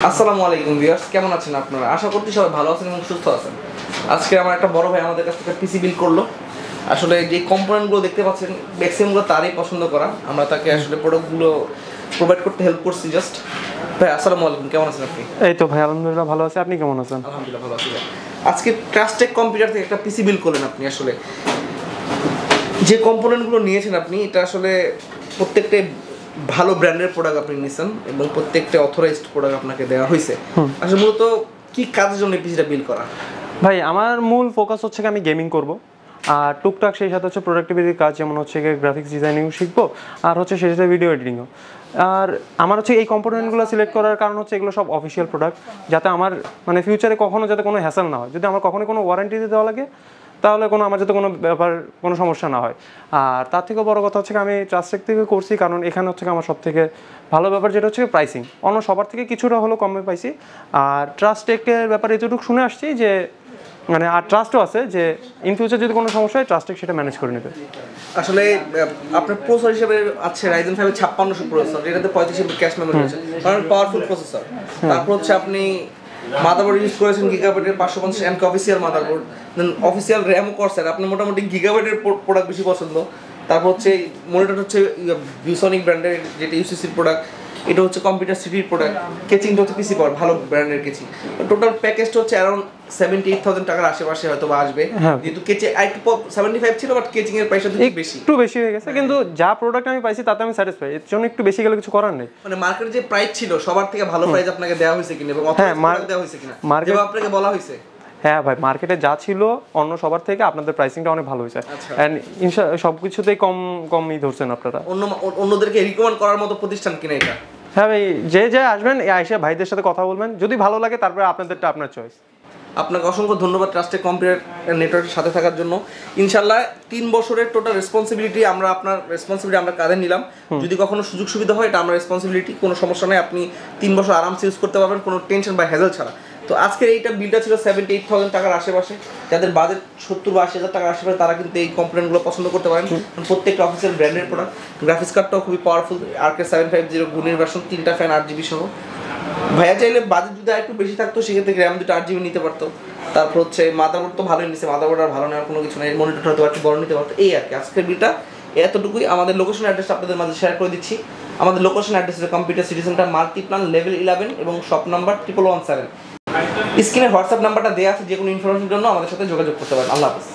আসসালামু আলাইকুম ভিউয়ার্স, কেমন আছেন আপনারা? আশা করছি সবাই ভালো আছেন এবং সুস্থ আছেন। আজকে আমার একটা বড় ভাই আমাদের কাছ থেকে পিসি বিল করলো। আসলে যে কম্পোনেন্টগুলো দেখতে পাচ্ছেন ম্যাক্সিমামগুলো তারই পছন্দ করা। আমরা তাকে আসলে প্রোডাক্টগুলো প্রোভাইড করতে হেল্প করছি জাস্ট। ভাই আসসালামু আলাইকুম, কেমন আছেন আপনি? এই তো ভাই আলহামদুলিল্লাহ ভালো আছি। আপনি কেমন আছেন? আলহামদুলিল্লাহ ভালো আছি ভাই। আজকে ট্রাস্টেক কম্পিউটার থেকে একটা পিসি বিল করলেন আপনি। আসলে যে কম্পোনেন্টগুলো নিয়েছেন আপনি, এটা আসলে প্রত্যেকটাই ভালো ব্র্যান্ডের প্রোডাক্ট আপনি নিয়েছেন এবং প্রত্যেকটা অথরাইজড প্রোডাক্ট আপনাকে দেওয়া হয়েছে। আসলে মূলত কি কাজের জন্য পিসিটা বিল করা? ভাই আমার মূল ফোকাস হচ্ছে আমি গেমিং করব, আর টুকটাক সেই সাথে হচ্ছে প্রোডাক্টিভিটির কাজ, যেমন হচ্ছে গ্রাফিক্স ডিজাইনিং শিখবো, আর হচ্ছে সেই সাথে ভিডিও এডিটিংও। আর আমার হচ্ছে এই কম্পোনেন্টগুলো সিলেক্ট করার কারণ হচ্ছে এগুলো সব অফিসিয়াল প্রোডাক্ট, যাতে আমার মানে ফিউচারে কখনো যাতে কোনো হ্যাসেল না হয়। যদি আমার কখনো কোনো ওয়ারেন্টি দিতে দেওয়া লাগে তাহলে আমার যাতে কোনো ব্যাপার কোনো সমস্যা না হয়। আর তার থেকেও বড় কথা হচ্ছে আমি ট্রাস্টেক থেকে করছি, কারণ এখানে হচ্ছে আমার সব থেকে ভালো ব্যাপার যেটা হচ্ছে প্রাইসিং অন্য সবার থেকে কিছুটা হলো কমে পাইছি। আর ট্রাস্টেকের ব্যাপারে এতটুকু শুনে আসছি যে মানে আর ট্রাস্টও আছে যে ইন ফিউচার যদি কোনো সমস্যা হয় ট্রাস্টেক সেটা ম্যানেজ করে নেবে। আসলে আপনার প্রসেসর হিসেবে আছে Ryzen 5 5600 প্রসেসর, যেটাতে 35 MB ক্যাশ মেমরি আছে, কারণ পাওয়ারফুল প্রসেসর। তারপর হচ্ছে আপনি মাদারবোর্ড ইউজ করেছেন গিগাবাইটের 550 এমকে অফিসিয়াল মাদারবোর্ড, দেন অফিসিয়াল র্যামও করছেন আপনি। মোটামুটি গিগাবাইটের প্রোডাক্ট বেশি পছন্দ। তারপর হচ্ছে মনিটর হচ্ছে ভিউসনিক ব্র্যান্ডের, যেটা ইউসিসির প্রোডাক্ট। এটা হচ্ছে কম্পিউটার সিটির প্রোডাক্ট। কেচিংটা হচ্ছে পিসি পাওয়ার, ভালো ব্র্যান্ডের কেচিং। টোটাল প্যাকেজটা হচ্ছে অ্যারাউন্ড 78,000 টাকার আশেপাশে হয়তো বা আসবে। যেহেতু কেচি আইটি 75 ছিল, বাট কেচিং এর প্রাইসটা একটু বেশি হয়ে গেছে, কিন্তু যা প্রোডাক্ট আমি পাইছি তাতে আমি স্যাটিসফাই। এর জন্য একটু বেশি গেলে কিছু করার নেই। মানে মার্কেটে যে প্রাইস ছিল সবার থেকে ভালো প্রাইস আপনাকে দেওয়া হয়েছে কিনা, এবং অফার দেওয়া হয়েছে কিনা যেটা আপনাকে বলা হয়েছে? হ্যাঁ ভাই, মার্কেটে যা ছিল অন্য সবার থেকে আপনাদের প্রাইসিংটা অনেক ভালো হয়েছে, এন্ড সবকিছুতেই কমই ধরছেন আপনারা। অন্যদেরকে রিকমেন্ড করার মতো প্রতিষ্ঠান কিনা এটা? হ্যাঁ ভাই, যে আসবেন এসে ভাইদের সাথে কথা বলবেন, যদি ভালো লাগে তারপরে আপনাদেরটা আপনার চয়েস। আপনাকে অসংখ্য ধন্যবাদ ট্রাস্টেক কম্পিউটার নেটওয়ার্কের সাথে থাকার জন্য। ইনশাল্লাহ 3 বছরের টোটাল রেসপন্সিবিলিটি আপনার রেসপন্সিবিলিটি আমরা কাঁধে নিলাম। যদি কখনো সুযোগ সুবিধা হয় এটা আমার রেসপন্সিবিলিটি, কোনো সমস্যা নেই। আপনি 3 বছর আরামসে ইউজ করতে পারবেন কোনো টেনশন বা হ্যাজেল ছাড়া। তো আজকের এইটা বিলটা ছিল 78,000 টাকার আশেপাশে। যাদের বাজেট 70 বা 80,000 টাকার আশেপাশে তারা কিন্তু এই কম্পোনেন্টগুলো পছন্দ করতে পারেন। প্রত্যেকটা অফিসিয়াল ব্র্যান্ডের প্রোডাক্ট। গ্রাফিক্স কার্ডটাও খুবই পাওয়ারফুল, RK 750 গুণের ভার্সন, 3টা ফ্যান 8GB সহ। ভাইয়া চাইলে বাজেট যদি একটু বেশি থাকতো সেক্ষেত্রে র্যাম 2টা 8GB নিতে পারতো। তারপর হচ্ছে মাদারবোর্ড তো ভালোই নিচ্ছে, মাদারবোর্ড আর ভালো নেওয়ার কোনো কিছু নেই। মনিটরটা হয়তো একটু বড় নিতে পারতো। এই আর কি আজকের বিলটা এতটুকুই। আমাদের লোকেশন অ্যাড্রেস আপনাদের মাঝে শেয়ার করে দিচ্ছি। আমাদের লোকেশন অ্যাড্রেস হচ্ছে computer city centre, Multiplan, level 11 এবং শপ নাম্বার 1117। স্ক্রিনে হোয়াটসঅ্যাপ নাম্বারটা দেওয়া আছে, যে কোনো ইনফরমেশনের জন্য আমাদের সাথে যোগাযোগ করতে পারেন। আল্লাহ হাফেজ।